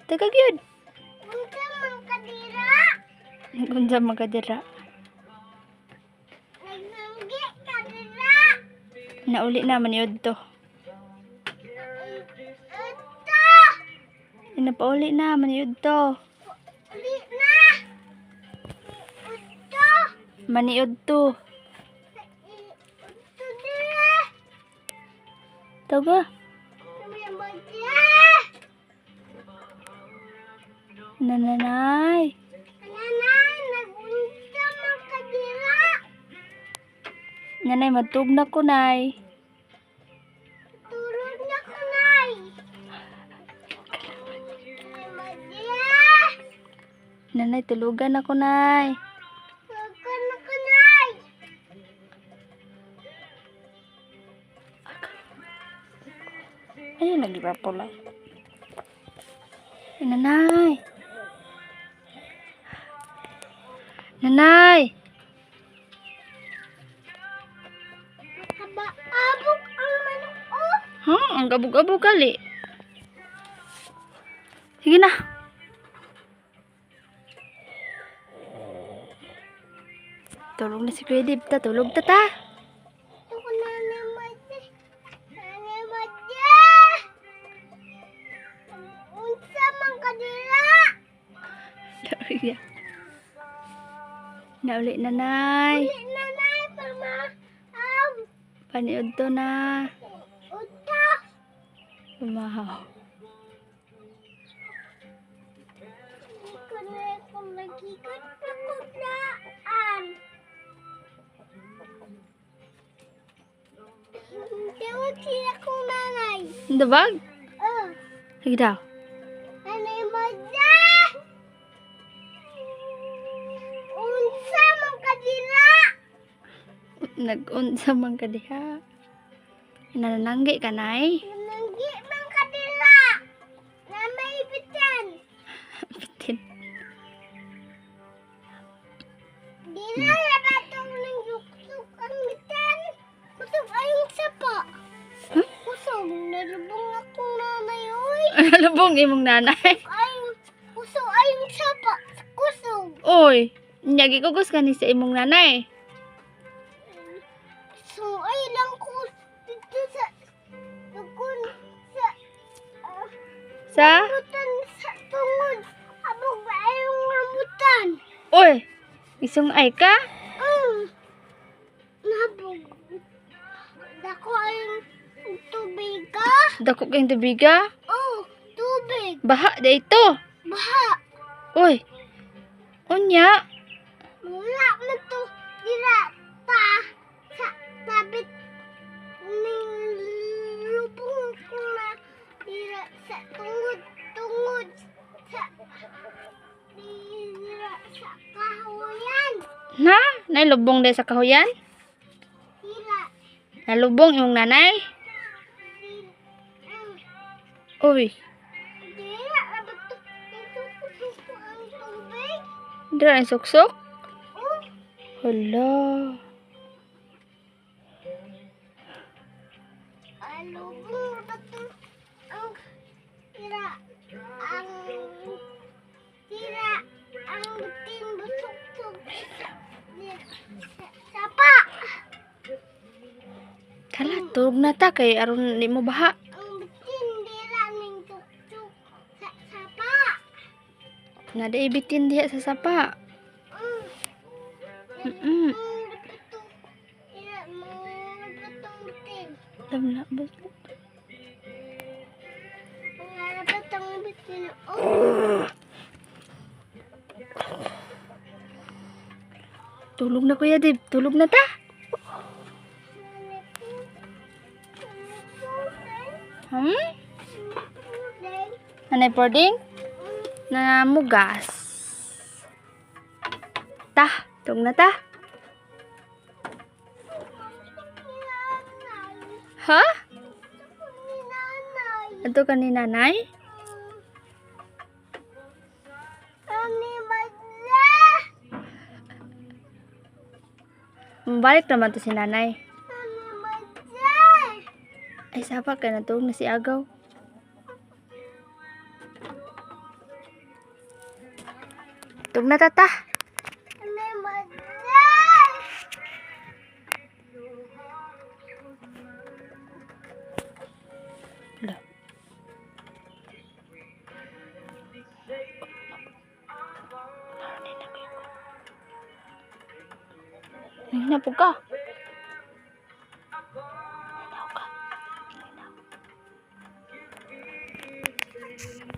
Teka gyud. Unsa man kadira? Unsa man kadira? Nagnanggi kadira. Nauli na man yun to. Ito. Inapauli na man yun to. Uli na. Ito. Maniud to. Ito dira. Taga. Nananay. Nanay, nagunsa man kadira. Nanay, matug na ko, nay. Tulog na ko, nay. Nanay, tulugan ako, nay. Tulog na ko, nay. Ayun, lagi pa pula. Nanay. Nanay. Abog ang manok, oh. Ang gabog-abog kali. Sige na. Tulog na si Credib ta. Tulog ta ta. Ito ko na naman. Naman unsa man kadira. Nauli nanay. Uli na, nay, pama. Paniud to na. Uta. Lumahaw. Iko na akong nagigat na kudlaan. Tawag sila kong nanay. Dabag? Oh, Sige daw. nanay Madya. Unsa man kadira. Nag-unsa man ka diha. Nanananggi ka, nay. Nanggi man kadira. Na may bitan. Bitin. Dira na ba itong nangyuksok ang bitan? Kusog ayong sapa. Huh? Kusog, nalubong akong nanay, oy. Lubong imong nanay. Kusog ayong sapa. Kusog. Oy, nyagi kugos ka ni sa imong nanay. So, ay lang ko dito sa tukon sa Sa? rambutan sa tungod. Abog ba ayong rambutan? Oy, isong ay ka? Nabog. Dako ayong tubig ka? Dako kayong tubiga? Oh, tubig. Baha da ito. Baha. Oy, unya. Wala man to dira ta sa tabit ning lubong ko na dira sa tungod sa dira sa kahoyan. Na? Nailubong dahil sa kahuyan? Dira Nalubong imong nanay? Uy, dira abot to ito ang tubig. dira ang suksok? Oh, Hala. alubong ba to ang dira ang bitin busok-sok. Sapa. Kala, tulog na ta kay aron di mo baha. Ang bitin dira ning tuk-tuk sa sapa. Nada ibitin diha sa sapa. Mm-mm. Betul. Dira mo betong bitin. Alam na ba? Ang betong bitin. Oh. Tulog na kuya Dib. Tulog na ta. Anay pording? Na mugas. Ta, tulog na ta. Ha? Ato ka ni nanay? Mabalik naman to si nanay. Ay, sapa ka natulog na si Agaw. Tug na tata. May maday. Ala. Ay, na po ka.